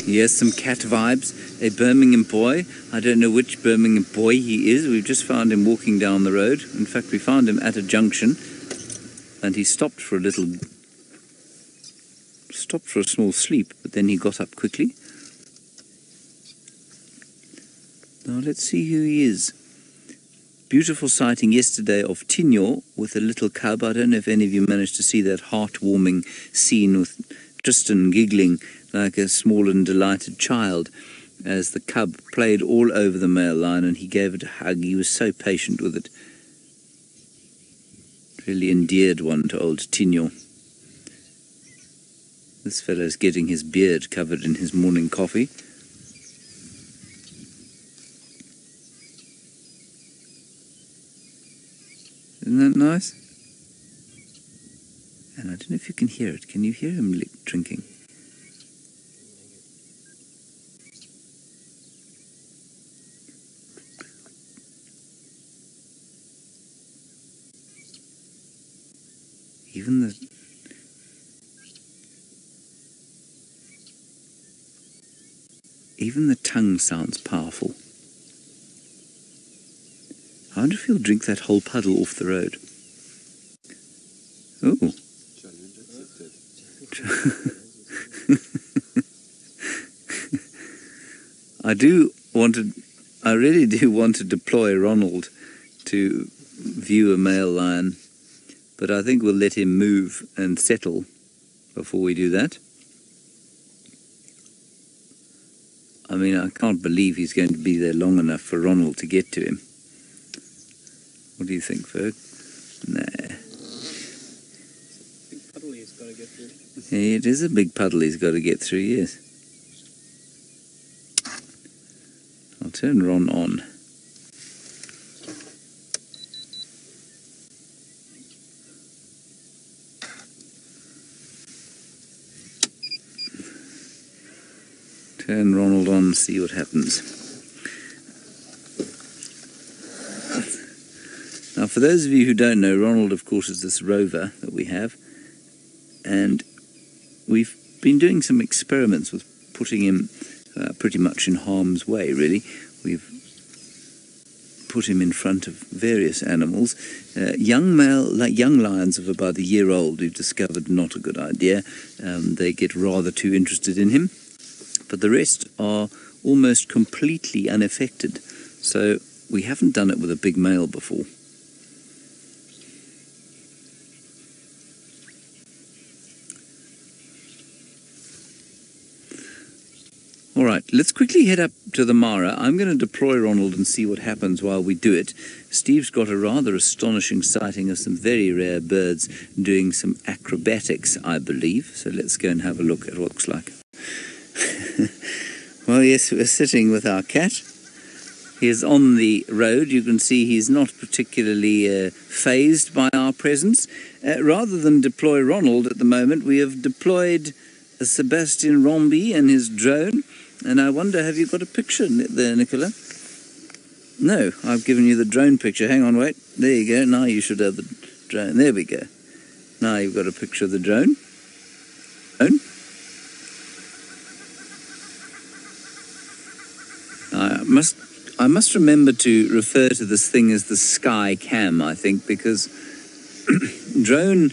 Yes, some cat vibes. A Birmingham boy. I don't know which Birmingham boy he is. We've just found him walking down the road. In fact, we found him at a junction, and he stopped for a small sleep, but then he got up quickly. Now let's see who he is. Beautiful sighting yesterday of Tinyo with a little cub. I don't know if any of you managed to see that heartwarming scene with Tristan giggling like a small and delighted child as the cub played all over the male lion, and he gave it a hug. He was so patient with it. Really endeared one to old Tinyo. This fellow's getting his beard covered in his morning coffee. Isn't that nice? And I don't know if you can hear it. Can you hear him drinking? Even the tongue sounds powerful. I wonder if he'll drink that whole puddle off the road. Oh. I really do want to deploy Ronald to view a male lion, but I think we'll let him move and settle before we do that. I mean, I can't believe he's going to be there long enough for Ronald to get to him. What do you think, Ferg? Nah. Big puddle he's got to get through. Yeah, it is a big puddle he's got to get through, yes. I'll turn Ron on. Turn Ronald on, see what happens. Now, for those of you who don't know, Ronald, of course, is this rover that we have, and we've been doing some experiments with putting him pretty much in harm's way, really. We've put him in front of various animals. Young lions of about a year old, we've discovered not a good idea. They get rather too interested in him. But the rest are almost completely unaffected. So we haven't done it with a big male before. All right, let's quickly head up to the Mara. I'm going to deploy Ronald and see what happens while we do it. Steve's got a rather astonishing sighting of some very rare birds doing some acrobatics, I believe. So let's go and have a look at what it looks like. Well, yes, we're sitting with our cat. He is on the road. You can see he's not particularly fazed by our presence. Rather than deploy Ronald at the moment, we have deployed Sebastian Rombi and his drone. And I wonder, have you got a picture there, Nicola? No, I've given you the drone picture. Hang on, wait. There you go. Now you should have the drone. There we go. Now you've got a picture of the drone. I must remember to refer to this thing as the sky cam, I think, because drone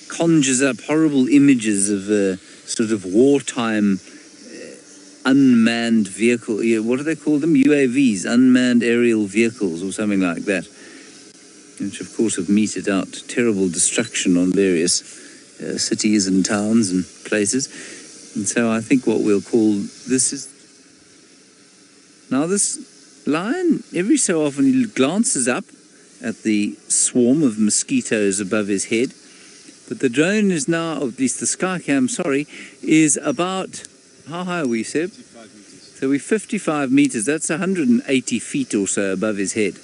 conjures up horrible images of sort of wartime unmanned vehicle. What do they call them? UAVs, unmanned aerial vehicles, or something like that, which of course have meted out terrible destruction on various cities and towns and places. And so I think what we'll call this is... Now this lion, every so often he glances up at the swarm of mosquitoes above his head, but the drone is now, or at least the Skycam, is about, how high are we, Seb? 55 meters. So we're 55 meters, that's 180 feet or so above his head.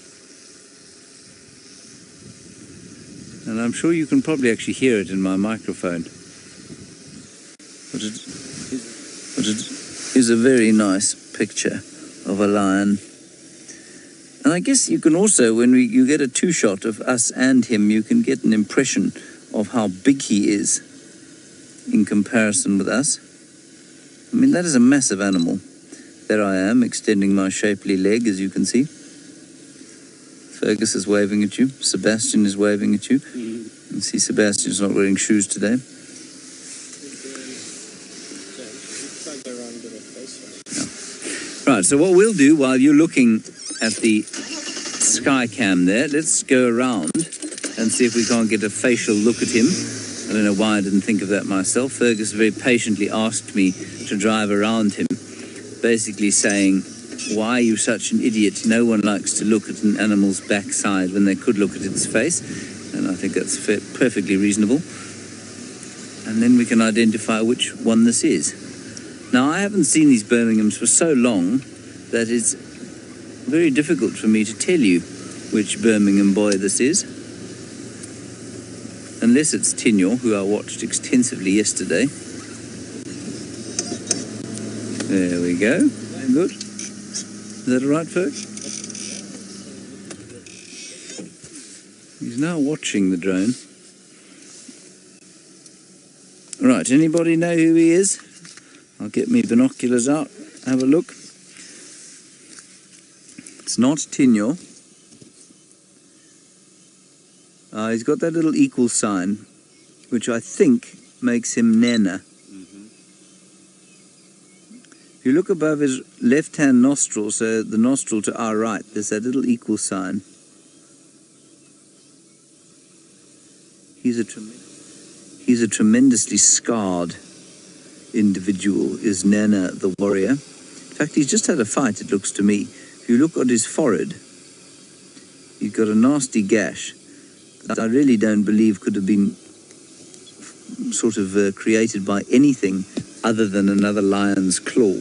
And I'm sure you can probably actually hear it in my microphone. But it is a very nice picture of a lion. And I guess you can also, when you get a two-shot of us and him, you can get an impression of how big he is in comparison with us. I mean, that is a massive animal. There I am, extending my shapely leg, as you can see. Fergus is waving at you. Sebastian is waving at you. You can see Sebastian's not wearing shoes today. Right, so what we'll do while you're looking at the sky cam there, let's go around and see if we can't get a facial look at him. I don't know why I didn't think of that myself. Fergus very patiently asked me to drive around him, basically saying, why are you such an idiot? No one likes to look at an animal's backside when they could look at its face. And I think that's perfectly reasonable. And then we can identify which one this is. Now, I haven't seen these Birminghams for so long that it's very difficult for me to tell you which Birmingham boy this is. Unless it's Tinyo, who I watched extensively yesterday. There we go. Good. Is that all right, folks? He's now watching the drone. Right, anybody know who he is? I'll get me binoculars out, have a look. It's not Tinyo. He's got that little equal sign, which I think makes him Nana. If you look above his left-hand nostril, so the nostril to our right, there's that little equal sign. He's a tremendously scarred individual, is Nana the warrior. In fact, he's just had a fight, it looks to me. If you look at his forehead, he's got a nasty gash that I really don't believe could have been sort of created by anything other than another lion's claw.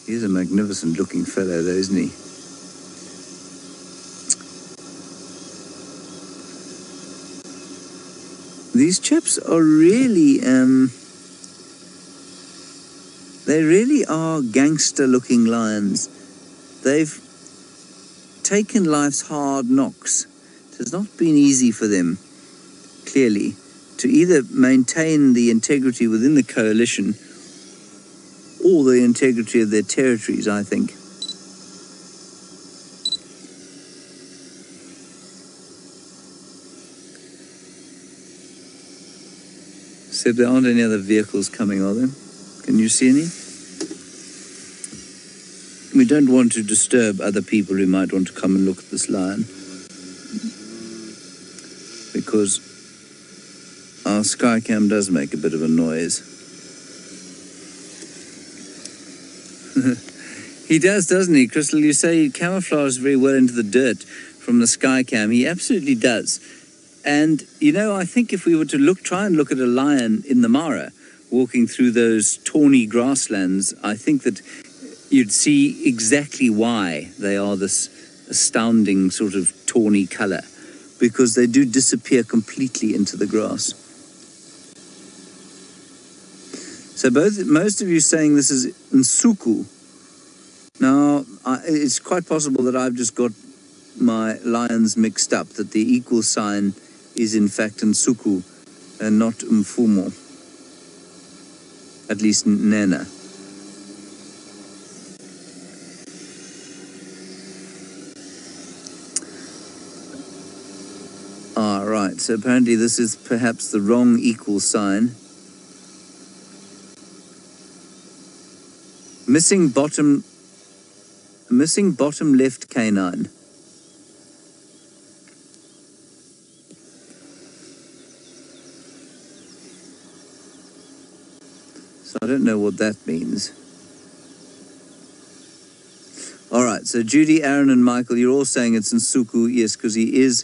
He's a magnificent looking fellow though, isn't he? These chaps are really, they really are gangster-looking lions. They've taken life's hard knocks. It has not been easy for them, clearly, to either maintain the integrity within the coalition or the integrity of their territories, I think. So there aren't any other vehicles coming, are there? Can you see any? We don't want to disturb other people who might want to come and look at this lion, because our Skycam does make a bit of a noise. He does, doesn't he, Crystal? You say he camouflages very well into the dirt from the Skycam. He absolutely does. And, you know, I think if we were to try and look at a lion in the Mara, walking through those tawny grasslands, I think that you'd see exactly why they are this astounding sort of tawny colour, because they do disappear completely into the grass. So most of you saying this is Nsuku. Now, it's quite possible that I've just got my lions mixed up, that the equal sign is in fact Nsuku and not Mfumo. At least Nana. Ah, right. So apparently this is perhaps the wrong equal sign. Missing bottom left canine. So I don't know what that means. All right, so Judy, Aaron and Michael, you're all saying it's Nsuku. Yes, because he is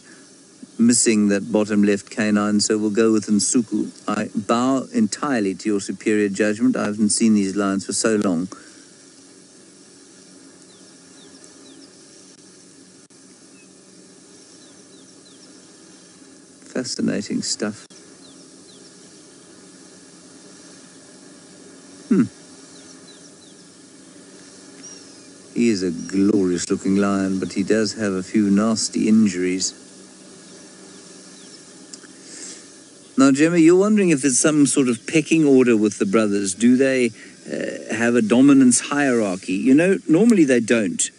missing that bottom left canine, so we'll go with Nsuku. I bow entirely to your superior judgment. I haven't seen these lions for so long. Fascinating stuff. He is a glorious looking lion, but he does have a few nasty injuries. Now, Gemma, you're wondering if there's some sort of pecking order with the brothers. Do they have a dominance hierarchy? You know, normally they don't.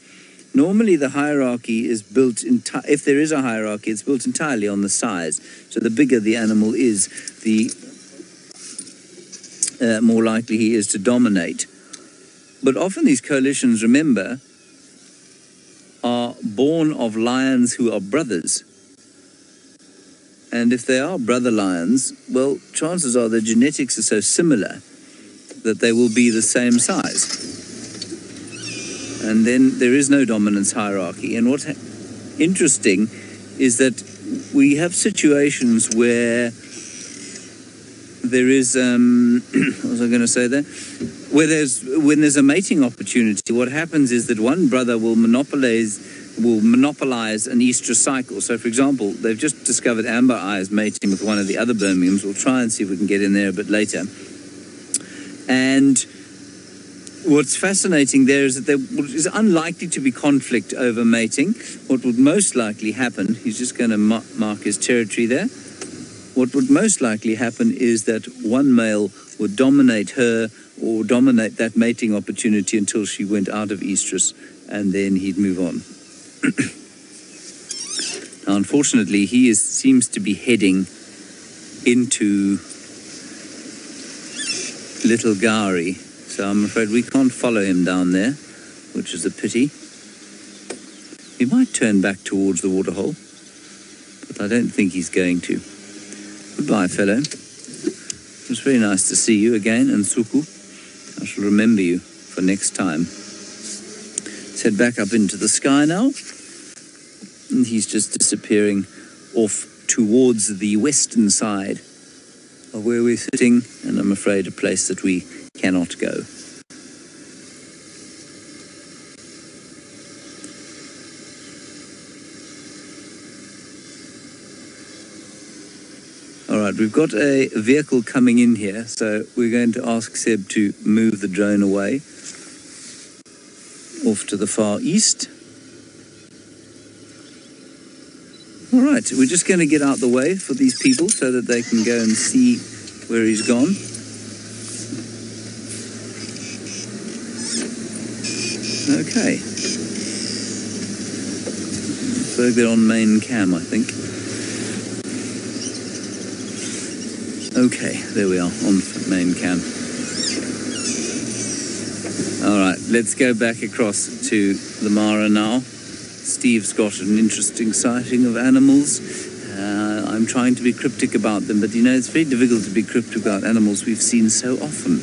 Normally the hierarchy is built, if there is a hierarchy, it's built entirely on the size. So the bigger the animal is, the more likely he is to dominate. But often these coalitions, remember, are born of lions who are brothers. And if they are brother lions, well, chances are the genetics are so similar that they will be the same size. And then there is no dominance hierarchy. And what's interesting is that we have situations where there is, what was I going to say there? When there's a mating opportunity, what happens is that one brother will monopolize an estrus cycle. So, for example, they've just discovered Amber Eyes mating with one of the other Birminghams. We'll try and see if we can get in there a bit later. And what's fascinating there is that there is unlikely to be conflict over mating. What would most likely happen, he's just going to mark his territory there. What would most likely happen is that one male would dominate her or dominate that mating opportunity until she went out of estrus, and then he'd move on. Now, unfortunately, he seems to be heading into Little Gari, so I'm afraid we can't follow him down there, which is a pity. He might turn back towards the waterhole, but I don't think he's going to. Goodbye, fellow. It was very nice to see you again, Nsuku. I shall remember you for next time. Let's head back up into the sky now. And he's just disappearing off towards the western side of where we're sitting, and I'm afraid a place that we cannot go. All right, we've got a vehicle coming in here, so we're going to ask Seb to move the drone away off to the far east. All right, we're just going to get out the way for these people so that they can go and see where he's gone. Okay. So they're on main cam, I think. Okay, there we are, on main cam. All right, let's go back across to the Mara now. Steve's got an interesting sighting of animals. I'm trying to be cryptic about them, but you know, it's very difficult to be cryptic about animals we've seen so often.